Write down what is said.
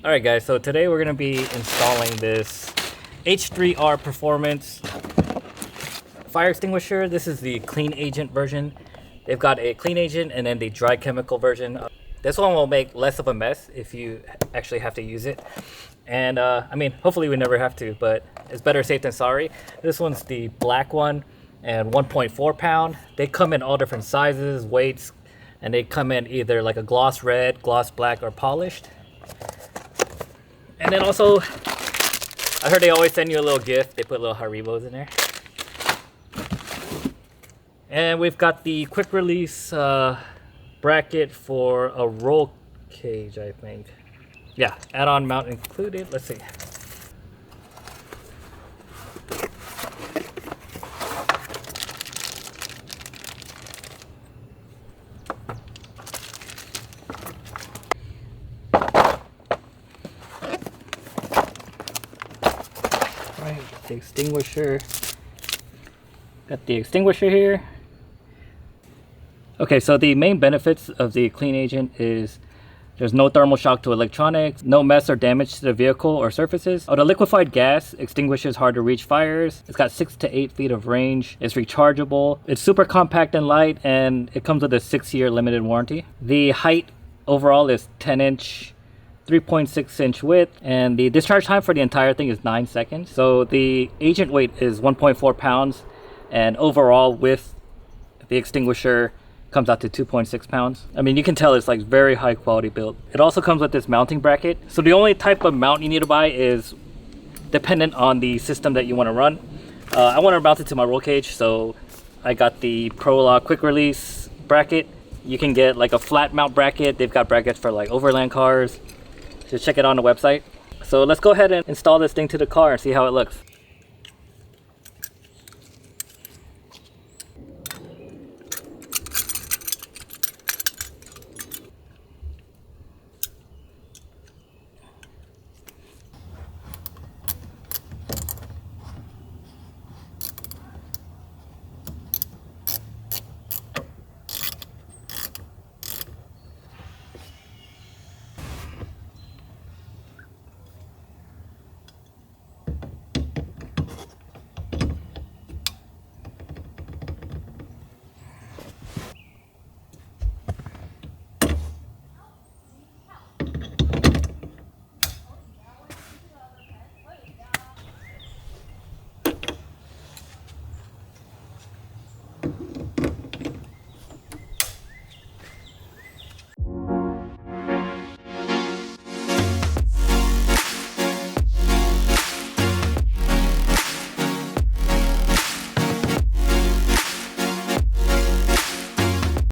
Alright guys, so today we're going to be installing this H3R Performance fire extinguisher. This is the clean agent version. They've got a clean agent and then the dry chemical version. This one will make less of a mess if you actually have to use it. And I mean, hopefully we never have to, but it's better safe than sorry. This one's the black one and 1.4 pound. They come in all different sizes, weights, and they come in either like a gloss red, gloss black, or polished. And then also, I heard they always send you a little gift. They put little Haribos in there. And we've got the quick release bracket for a roll cage, I think. Yeah, add-on mount included. Let's see. The extinguisher. Got the extinguisher here. Okay, so the main benefits of the clean agent is there's no thermal shock to electronics, no mess or damage to the vehicle or surfaces. Oh, the liquefied gas extinguishes hard to reach fires. It's got 6 to 8 feet of range. It's rechargeable. It's super compact and light, and it comes with a 6-year limited warranty. The height overall is 10-inch. 3.6-inch width, and the discharge time for the entire thing is 9 seconds. So the agent weight is 1.4 pounds, and overall with the extinguisher comes out to 2.6 pounds. I mean, you can tell it's like very high quality build. It also comes with this mounting bracket. So the only type of mount you need to buy is dependent on the system that you want to run. I want to mount it to my roll cage, so I got the ProLock quick release bracket. You can get like a flat mount bracket. They've got brackets for like overland cars. Just check it on the website. So let's go ahead and install this thing to the car and see how it looks.